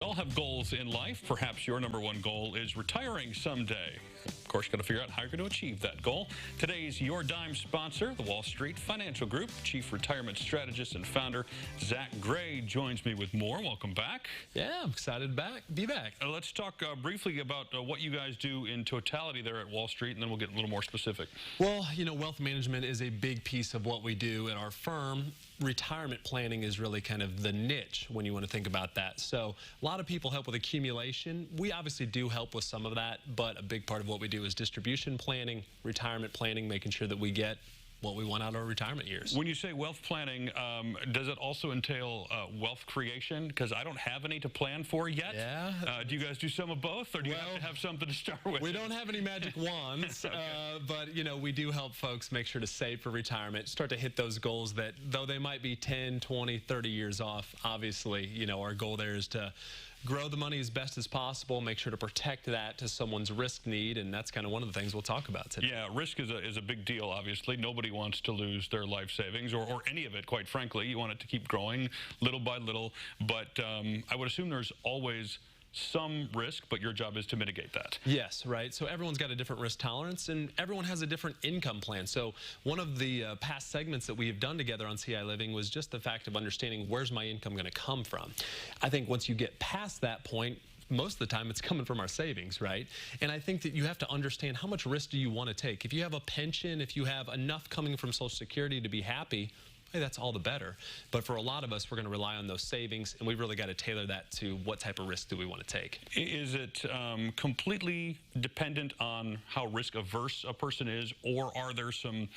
We all have goals in life. Perhaps your number one goal is retiring someday. Of course, you've got to figure out how you're going to achieve that goal. Today's Your Dime sponsor, the Wall Street Financial Group, Chief Retirement Strategist and Founder, Zach Gray, joins me with more. Welcome back. Yeah, I'm excited to be back. Let's talk briefly about what you guys do in totality there at Wall Street, and then we'll get a little more specific. Well, you know, wealth management is a big piece of what we do at our firm. Retirement planning is really kind of the niche when you want to think about that. So a lot of people help with accumulation. We obviously do help with some of that, but a big part of what we do is distribution planning, retirement planning, making sure that we get what we want out of our retirement years. When you say wealth planning, does it also entail wealth creation? Because I don't have any to plan for yet. Yeah. Do you guys do some of both, or do you have to have something to start with? We don't have any magic wands, Okay. but, you know, we do help folks make sure to save for retirement, start to hit those goals that, though they might be 10, 20, 30 years off, obviously, you know, our goal there is to grow the money as best as possible, make sure to protect that to someone's risk need, and that's kind of one of the things we'll talk about today. Yeah, risk is a big deal, obviously. Nobody wants to lose their life savings or any of it, quite frankly. You want it to keep growing little by little, but I would assume there's always some risk, but your job is to mitigate that. Yes, right. So everyone's got a different risk tolerance, and everyone has a different income plan. So one of the past segments that we have done together on CI Living was just the fact of understanding where's my income going to come from. I think once you get past that point, most of the time it's coming from our savings, right? And I think that you have to understand how much risk do you want to take. If you have a pension, if you have enough coming from Social Security to be happy, hey, that's all the better. But for a lot of us, we're going to rely on those savings, and we've really got to tailor that to what type of risk do we want to take. Is it completely dependent on how risk averse a person is, or are there some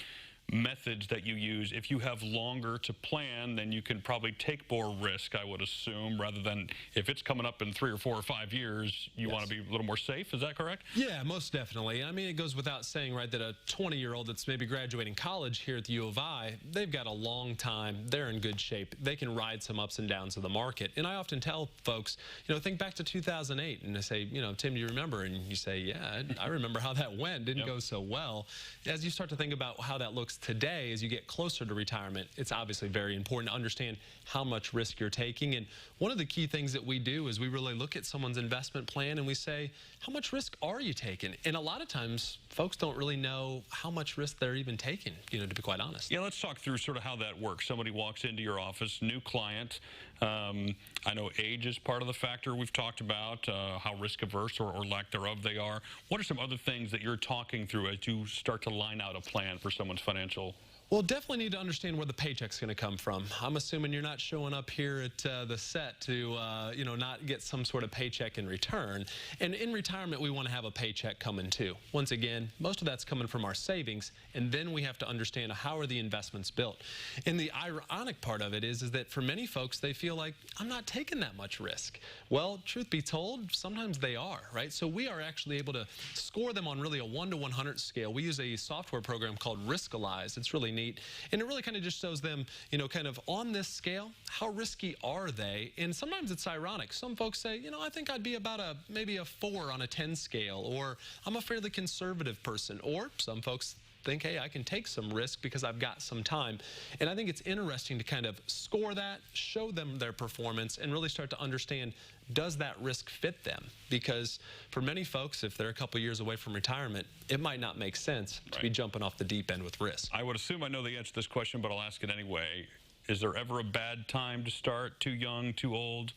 methods that you use? If you have longer to plan, then you can probably take more risk, I would assume, rather than if it's coming up in 3 or 4 or 5 years, you want to be a little more safe. Is that correct? Yeah, most definitely. I mean, it goes without saying, right, that a 20-year-old that's maybe graduating college here at the U of I, they've got a long time. They're in good shape. They can ride some ups and downs of the market. And I often tell folks, you know, think back to 2008, and I say, you know, Tim, do you remember? And you say, yeah, I remember how that went. Didn't go so well. As you start to think about how that looks today, as you get closer to retirement, it's obviously very important to understand how much risk you're taking. And one of the key things that we do is we really look at someone's investment plan and we say, how much risk are you taking? And a lot of times, folks don't really know how much risk they're even taking, you know, to be quite honest. Yeah, let's talk through sort of how that works. Somebody walks into your office, new client. I know age is part of the factor we've talked about, how risk averse or lack thereof they are. What are some other things that you're talking through as you start to line out a plan for someone's financial? Well, definitely need to understand where the paycheck's going to come from. I'm assuming you're not showing up here at the set to, you know, not get some sort of paycheck in return. And in retirement, we want to have a paycheck coming too. Once again, most of that's coming from our savings, and then we have to understand how are the investments built. And the ironic part of it is that for many folks, they feel like, I'm not taking that much risk. Well, truth be told, sometimes they are, right? So we are actually able to score them on really a 1 to 100 scale. We use a software program called Riskalyze. It's really neat. And it really kind of just shows them, you know, kind of on this scale, how risky are they? And sometimes it's ironic. Some folks say, you know, I think I'd be about maybe a 4 on a 10 scale, or I'm a fairly conservative person. Or some folks think, hey, I can take some risk because I've got some time. And I think it's interesting to kind of score that, show them their performance, and really start to understand, does that risk fit them? Because for many folks, if they're a couple years away from retirement, it might not make sense to be jumping off the deep end with risk. I would assume I know the answer to this question, but I'll ask it anyway. Is there ever a bad time to start? Too young, too old?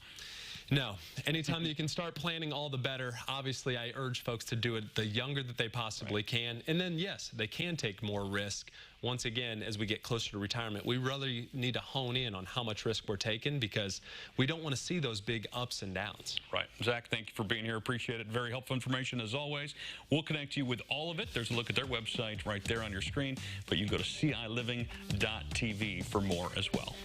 No. Anytime that you can start planning, all the better. Obviously, I urge folks to do it the younger that they possibly can. And then, yes, they can take more risk. Once again, as we get closer to retirement, we really need to hone in on how much risk we're taking, because we don't want to see those big ups and downs. Right. Zach, thank you for being here. Appreciate it. Very helpful information as always. We'll connect you with all of it. There's a look at their website right there on your screen, but you can go to CILiving.tv for more as well.